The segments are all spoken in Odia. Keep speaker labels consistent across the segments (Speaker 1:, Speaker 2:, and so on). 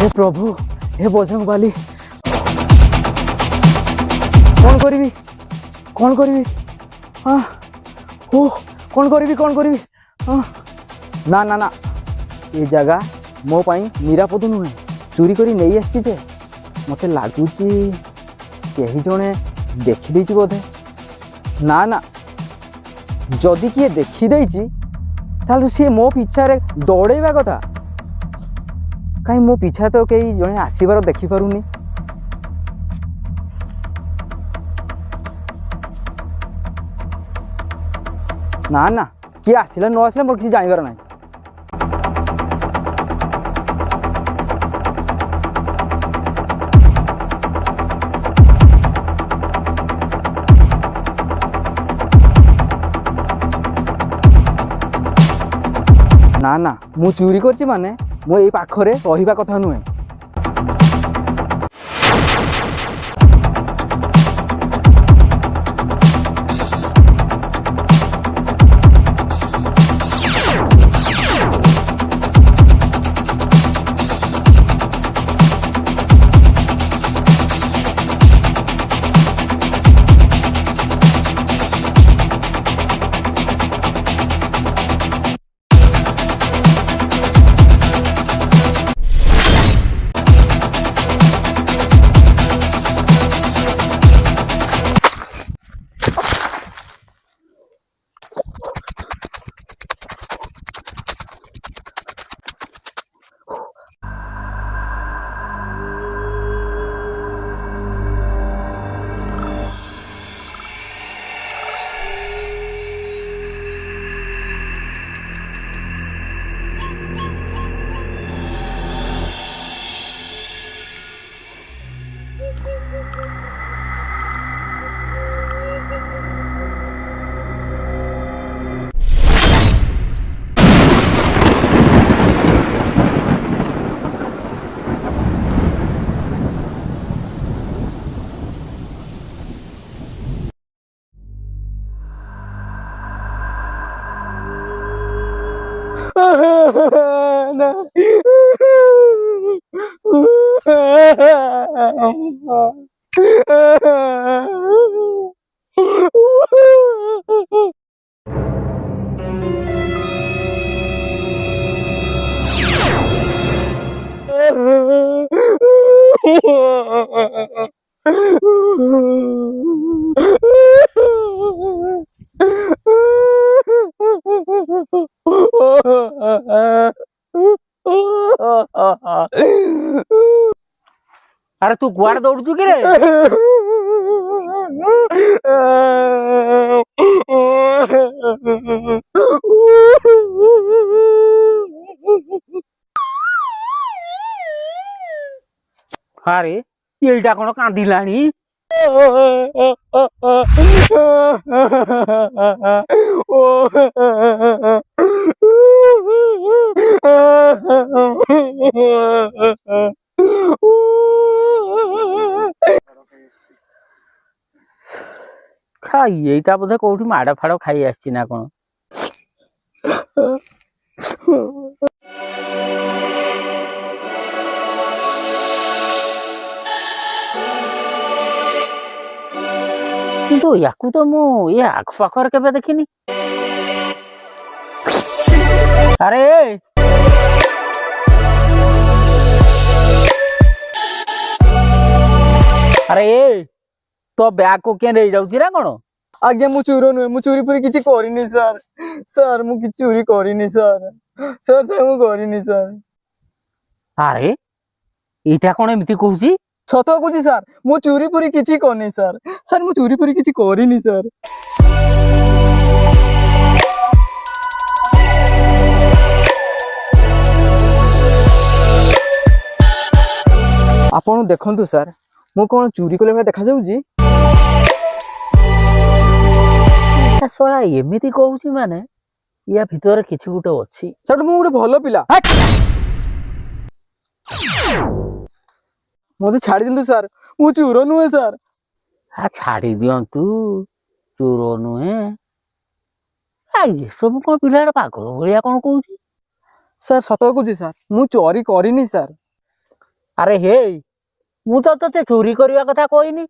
Speaker 1: हे प्रभु हे बजरंग बाली कौन करी हाँ ओ कौन करी हाँ ना ना ना ये जगह मो पाई निरापद नुहे चोरी करी नहीं आसी जे मते लगुच कहीं जड़े देखी बोधे ना ना जदि किए देखीदे सी मो पिछारे दौड़ेबा कथा कहीं मो पिछा तो कई जड़े आसबार देखिपारुनी ना ना किए आसला न आसला मोर किसी जानवर ना ना ना मु चोरी करछि माने मु एई पाखरे रहिबा कथा नुहे अरे तू गुआड़ दौड़ू कि रे अरे यहीटा कौन कांदिलानी यहीटा बोधे कौटी माड़ फाड़ खाई आसी ना कौन किंतु याकू तो मु ये आखपाखर केबे देखिनी अरे अरे तो बैग को क्या नहीं जाउची ना कोन आगे मु चोर नुहे मु चोरी पूरी किछि करिनी सर सर मु किछि चोरी करिनी सर सर सर मु करिनी सर अरे एटा कोन एमिति कहूची सत कहूची सर मु चोरी पूरी किछि करनी सर सर मु चोरी पूरी किछि करिनी सर आपण देखंतु सर मु कोन चोरी कले भला देखा जाउची सोला एमिति कहूची माने या भितर किछि गुटे अछि सर मु गुटे भलो पिला मोते छाड़ी दिंतु सर मु चोर नुहे सर हा छाड़ी दियंतु चोर नुहे आ ये सब कोन पिलार पागल भलिया कोन कहूची सर सत कहूची सर मु चोरी करिनी सर
Speaker 2: ଆରେ ହେ ମୁଁ ତ ତତେ ଚୋରି କରିବା କଥା କହିନି।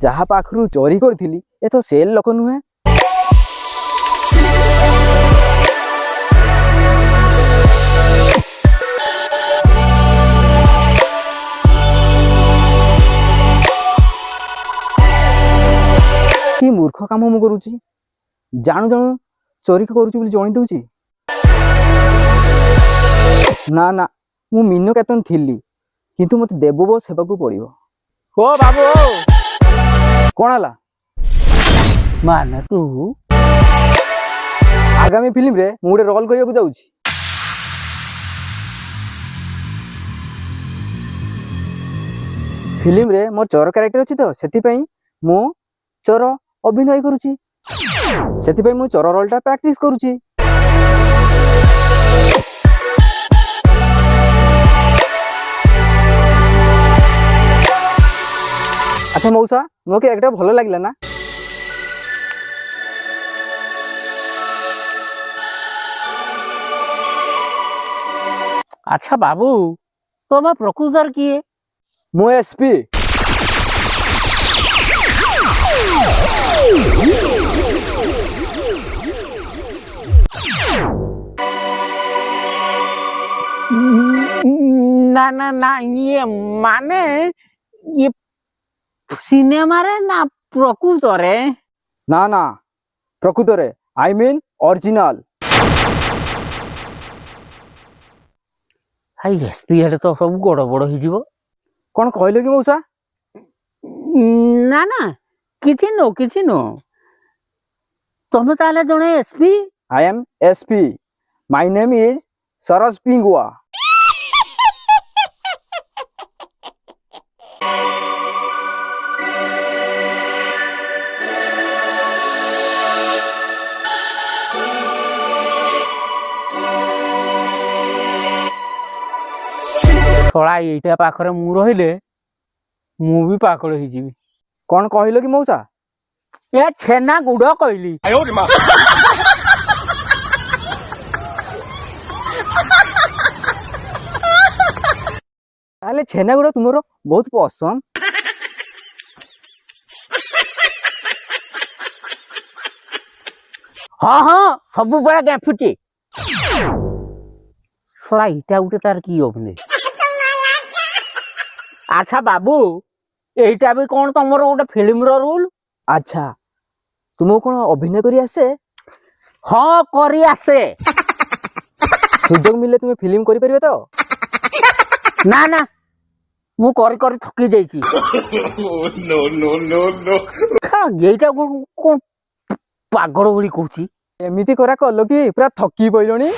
Speaker 1: ଯାହା ପାଖରୁ ଚୋରି କରିଥିଲି ଏ ତ ସେଲ୍ ଲୋକ ନୁହେଁ। କି ମୂର୍ଖ କାମ ମୁଁ କରୁଛି, ଜାଣୁ ଜାଣୁ ଚୋରି କରୁଛି ବୋଲି ଜଣେଇ ଦଉଛି। ନା ନା, ମୁଁ ମିନ କେତନ ଥିଲି, କିନ୍ତୁ ମତେ ଦେବ ବସ୍ ହେବାକୁ ପଡିବ।
Speaker 2: ଓ ବାବୁ
Speaker 1: କଣ ହେଲା?
Speaker 2: ମାନେ ତୁ
Speaker 1: ଆଗାମୀ ଫିଲ୍ମରେ ମୁଁ ଗୋଟେ ରୋଲ୍ କରିବାକୁ ଯାଉଛି। ଫିଲ୍ମରେ ମୋ ଚୋର କ୍ୟାରେକ୍ଟର ଅଛି ତ, ସେଥିପାଇଁ ମୁଁ ଚୋର ଅଭିନୟ କରୁଛି। ସେଥିପାଇଁ ମୁଁ ଚୋର ରୋଲଟା ପ୍ରାକ୍ଟିସ କରୁଛି। ଆଚ୍ଛା ମଉସା, ମୋ କ୍ୟାରେକ୍ଟର ଭଲ ଲାଗିଲା ନା?
Speaker 2: ଆଚ୍ଛା ବାବୁ ତମେ ପ୍ରକୃତରେ କିଏ?
Speaker 1: ମୁଁ ଏସ୍ପି।
Speaker 2: ନା ନା ନା ଇଏ ମାନେ ଇଏ ସିନେମାରେ ନା ପ୍ରକୃତରେ?
Speaker 1: ନା ନା, ପ୍ରକୃତରେ, ଆଇ ମିନ୍ ଅରିଜିନାଲ।
Speaker 2: ଭାଇ ଏସ୍ପି ହେଲେ ତ ସବୁ ଗଡ଼ବଡ଼ ହେଇଯିବ।
Speaker 1: କଣ କହିଲ କି ମଉସା?
Speaker 2: ନା ନା କିଛି ନୁହଁ। ତମେ ତାହେଲେ ଜଣେ SP?
Speaker 1: I M SP. My name is Saroj Pingua.
Speaker 2: ଶଳା ଏଇଟା ପାଖରେ ମୁଁ ରହିଲେ ମୁଁ ବି ପାଗଳ ହେଇଯିବି।
Speaker 1: କଣ କହିଲ କି ମଉସା?
Speaker 2: ଏ ଛେନା ଗୁଡ କହିଲି।
Speaker 1: ତାହେଲେ ଛେନାଗୁଡ ତୁମର ବହୁତ ପସନ୍ଦ।
Speaker 2: ହଁ ହଁ ସବୁବେଳେ ଗେମ୍ଫୁଛି। ଶଳା ଏଇଟା ଗୋଟେ ତାର କି ଅଭିନୟ। ଆଚ୍ଛା ବାବୁ ଏଇଟା ବି କଣ ତମର ଗୋଟେ ଫିଲ୍ମର ରୁଲ?
Speaker 1: ଆଚ୍ଛା, ତୁମକୁ କଣ ଅଭିନୟ କରି ଆସେ?
Speaker 2: ହଁ କରି ଆସେ।
Speaker 1: ସୁଯୋଗ ମିଳିଲେ ତୁମେ ଫିଲ୍ମ କରିପାରିବେ ତ?
Speaker 2: ନା ନା ମୁଁ କରି କରି ଥକି ଯାଇଛି। ଏଇଟା କଣ ପାଗଳ ଭଳି କହୁଛି।
Speaker 1: ଏମିତି କରା କଲ କି ପୁରା ଥକି ପଇଲଣି।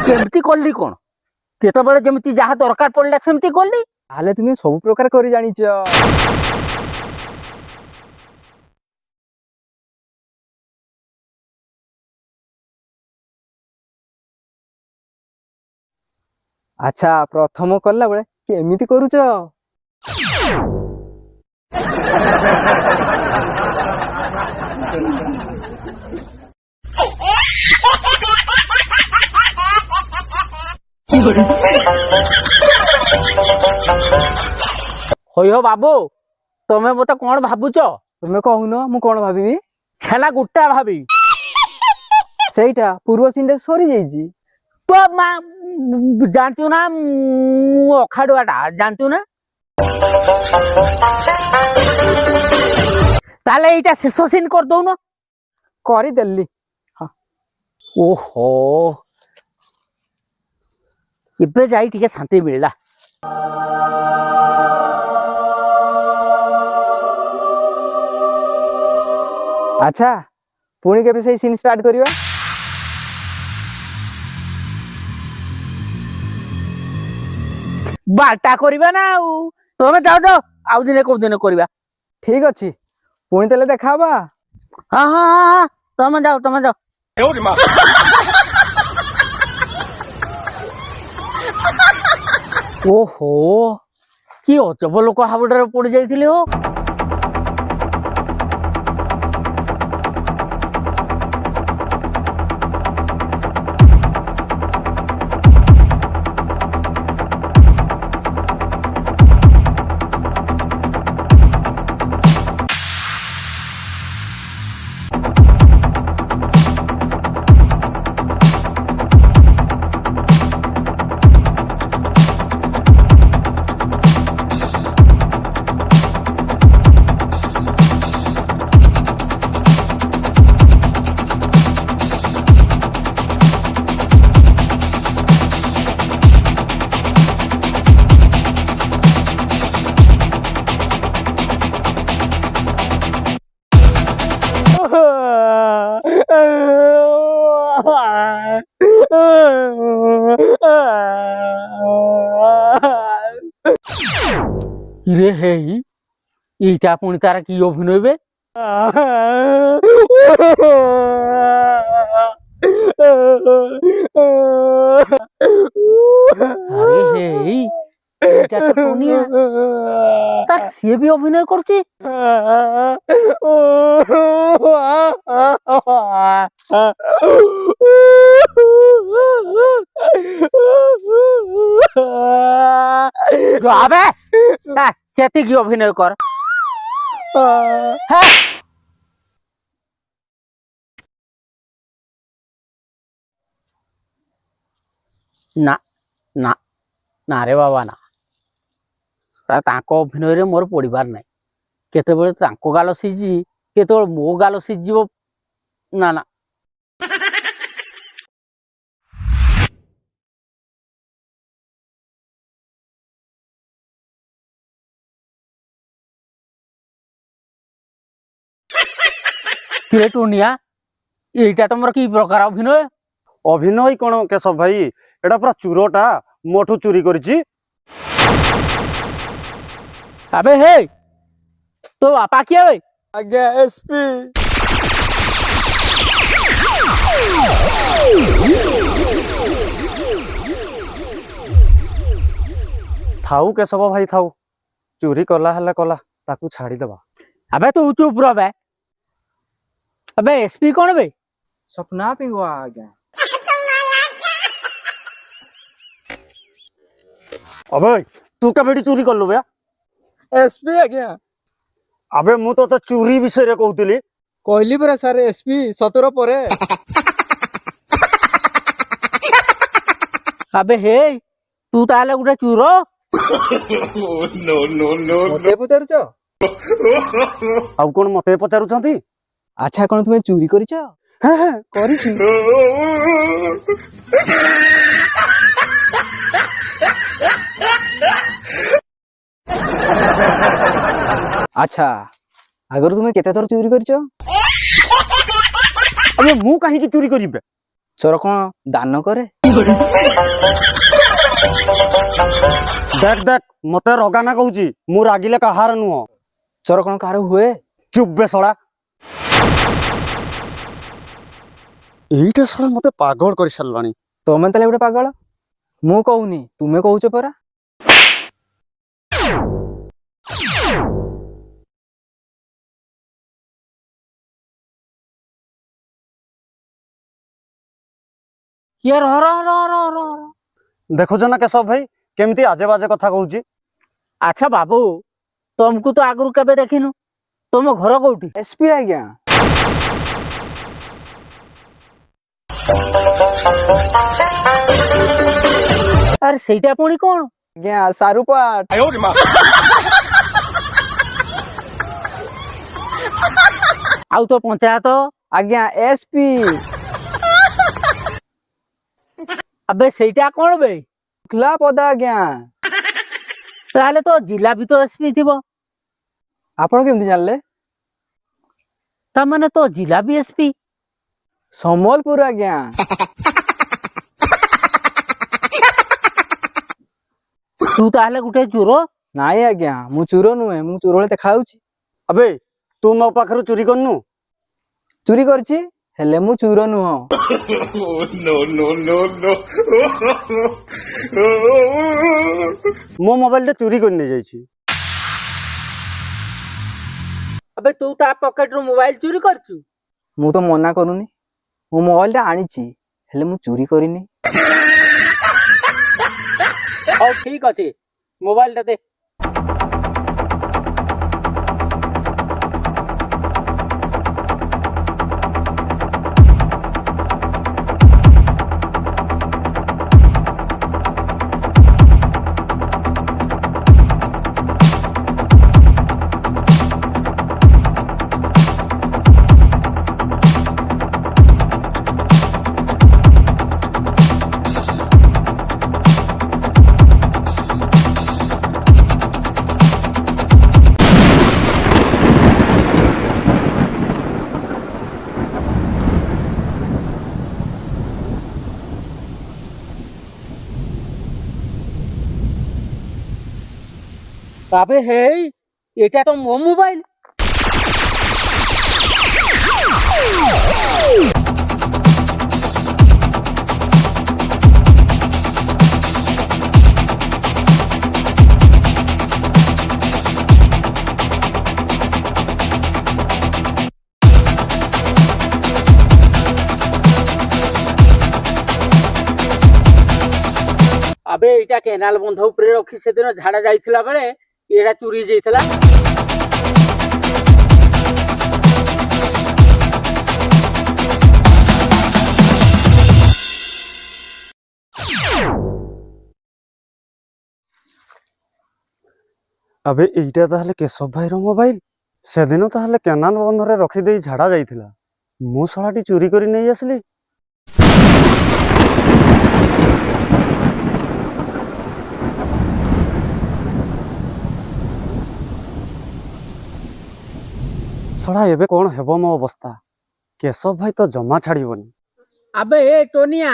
Speaker 2: କେମିତି କଲି କଣ? କେତେବେଳେ ଯେମିତି ଯାହା ଦରକାର ପଡିଲା ସେମିତି କଲି।
Speaker 1: ତାହେଲେ ତୁମେ ସବୁ ପ୍ରକାର କରି ଜାଣିଛ। ଆଚ୍ଛା, ପ୍ରଥମ କଲା ବେଳେ କେମିତି କରୁଛ?
Speaker 2: ହଇହ ବାବୁ ତମେ ମତେ କଣ ଭାବୁଛ?
Speaker 1: ତୁମେ କହୁନ, ମୁଁ କଣ ଭାବିବି?
Speaker 2: ଛେନା ଗୁଟା ଭାବି।
Speaker 1: ସେଇଟା ପୂର୍ବ ସିନ୍ରେ ସରିଯାଇଛି।
Speaker 2: ତ ମା ଜାଣିଛୁ ନା ମୁଁ ଅଖାଡୁଆଟା ଜାଣିଛୁ ନା? ତାହେଲେ ଏଇଟା ଶେଷ ସିନ୍ କରିଦଉନ।
Speaker 1: କରିଦେଲି।
Speaker 2: ଓହୋ ଏବେ ଯାଇ ଟିକେ ଶାନ୍ତି ମିଳିଲା।
Speaker 1: ଆଚ୍ଛା, ପୁଣି କେବେ ସେଇ ସିନ୍ ଷ୍ଟାର୍ଟ କରିବା?
Speaker 2: ବାଟା କରିବା ନା ଆଉ। ତମେ ଯାଅ ଆଉ ଦିନେ କୋଉ ଦିନ କରିବା।
Speaker 1: ଠିକ ଅଛି, ପୁଣି ତାହେଲେ ଦେଖା ହବା।
Speaker 2: ହଁ ତମେ ଯାଅ। ଓହୋ କି ଅଜବ ଲୋକ ହାବୁଡରେ ପଡି ଯାଇଥିଲେ ଓ। ଇରେ ହେଇ এইটা পুଣି তারা কি অভিনয় বে? আরে হেই এইটা তো টুনিয়া, তা সে भी অভিনয় করছে। আবে সেটি কি অভিনয় কর। হ্যাঁ না না না রে বাবা না, ତାଙ୍କ ଅଭିନୟରେ ମୋର ପଡ଼ିବାର ନାହିଁ। କେତେବେଳେ ତାଙ୍କ ଗାଲ ସିଝି କେତେବେଳେ ମୋ ଗାଲ ସିଝିଯିବ, ନା ନା। କିରେ ଟୁନିଆ, এইটা ତମର କି ପ୍ରକାର ଅଭିନୟ?
Speaker 3: অভিনয় কোন কেশব ভাই, এটা পুরা চুরোটা মোঠু চুরি করেছি।
Speaker 2: আবে হে তো বাপা কি হবে?
Speaker 1: আজ্ঞা এসপি।
Speaker 3: থাউ কেশব ভাই থাউ, চুরি কলা হেলে কলা, তাকু ছাড়ি দেবা।
Speaker 2: আবে তু চুপ রবে। আবে এসপি কোন বে?
Speaker 1: স্বপ্না পিঙ্গুয়া আজ্ঞা।
Speaker 3: अबे तू का बेटी चोरी कर लो बे?
Speaker 1: এসপি আজ্ঞা।
Speaker 3: अबे मु तो चोरी विषय रे कहउतली।
Speaker 1: কইলি পরা স্যার এসপি 17 পরে।
Speaker 2: আবে হে তু তাহলে গোটে চুর?
Speaker 1: মতে পচারুছ?
Speaker 3: आउ कोन मते पचारुछंती?
Speaker 1: আচ্ছা কোন তুমি চুরি করিছ?
Speaker 3: हां हां
Speaker 1: করিছি। আচ্ছা আগর তুমি কেতে থর চুরি করিছ?
Speaker 3: अबे मु काहे की चोरी करिबे?
Speaker 1: চোর কোন দান করে?
Speaker 3: देख देख मते रगाना कहउची, मु रागिले काहार नुह।
Speaker 1: চোর কোন কারো হুয়ে?
Speaker 3: चुप बे सड़ा। এইটা সড়া মতে পাগল কৰি সারলানি।
Speaker 1: তুমি তাহলে গোটে পাগল। মু কହୁনি তুমি কହୁଛ পরা।
Speaker 2: ଇଏ ରହ ରହ ରହ ରହ ରହ।
Speaker 3: ଦେଖୁଛ ନା କେଶବ ଭାଇ କେମିତି ଆଜେ ବାଜେ କଥା କହୁଛି।
Speaker 2: ଆଚ୍ଛା ବାବୁ, ତମକୁ ତ ଆଗରୁ କେବେ ଦେଖିନୁ, ତମ ଘର କୋଉଠି?
Speaker 1: এসপি আজ্ঞা।
Speaker 2: আরে সেইটা পুଣି কোন?
Speaker 1: আজ্ঞা সারুপাট।
Speaker 2: ଆଉ ତ ପଞ୍ଚାୟତ?
Speaker 1: আজ্ঞা এসপি।
Speaker 2: আবে সেইটা কোন বে?
Speaker 1: শুক্লা পদা আজ্ঞা।
Speaker 2: তাহলে তো জিলা ବି ତ এসপি ଥିବ।
Speaker 1: ଆପଣ କେମିତି ଜାଣିଲେ?
Speaker 2: ତା ମାନେ ତ ଜିଲା ବି ଏସପି।
Speaker 1: ସମ୍ବଲପୁର ଆଜ୍ଞା।
Speaker 2: ତୁ ତାହେଲେ ଗୋଟେ ଚୋର?
Speaker 1: ନାଇଁ ଆଜ୍ଞା ମୁଁ ଚୋର ନୁହେଁ, ମୁଁ ଚୋର ଭଳି ଦେଖାଯାଉଛି।
Speaker 3: अबे तू मो पाखरु चोरी करनु?
Speaker 1: ଚୋରି କରିଛି ହେଲେ ମୁଁ ଚୋର ନୁହଁ।
Speaker 3: ମୋ ମୋବାଇଲଟା ଚୋରି କରି ନେଇଯାଇଛି।
Speaker 2: अबे तू ता पॉकेट रू मोबाइल चोरी करछु।
Speaker 1: ମୁଁ ତ ମନା କରୁନି, ମୁଁ ମୋବାଇଲଟା ଆଣିଛି ହେଲେ ମୁଁ ଚୋରି କରିନି।
Speaker 2: ହଉ ଠିକ ଅଛି, ମୋବାଇଲ ଟା ଦେ। अबे हे এটা তো মো মোবাইল। अबे এটা কেনাল বন্ধ উপরে রখি সেদিন ঝাড়া যাইছিলা বেলে এটা চুরি যাইছিলা।
Speaker 3: আবে এইটা তাহলে কেশব ভাইର মোবাইল। সেদিন তাহলে কেনাল বନ୍ଧରେ ରଖିଦେଇ ଝାଡ଼ା ଯାଇଥିଲା, ମୁଁ ଶଳାଟି ଚୋରି କରି ନେଇ ଆସିଲି। ଶଳା ଏବେ କଣ ହେବ ମୋ ଅବସ୍ଥା? କେଶବ ଭାଇ ତ ଜମା ଛାଡ଼ିବନି।
Speaker 2: अबे ए टोनिया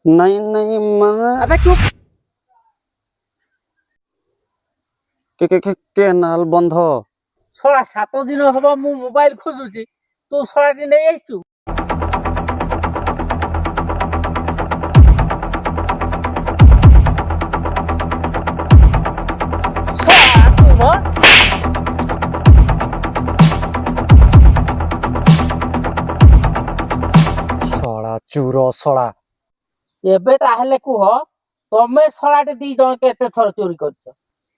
Speaker 3: ନାଇଁ ନାଇଁ ମାନେ
Speaker 2: अबे चुप।
Speaker 3: କେନାଲ ବନ୍ଧ।
Speaker 2: শলা 7 দিন হব মু মোবাইল খোঁজুছি, তু শলাটি নেই আইছু।
Speaker 3: ଶଳା ଚୁର ଶଳା।
Speaker 2: ଏବେ ତାହେଲେ କୁହ ତମେ ଶଳାଟି ଦି ଜଣ କେତେ ଥର ଚୋରି କରିଛ?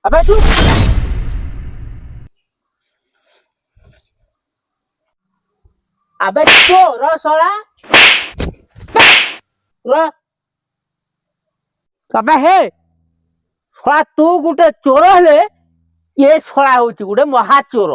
Speaker 2: अबे चुप। अबे चोर शला अबे हे शला तू गुटे चोर हेले ये शला होची गुटे महाचोर।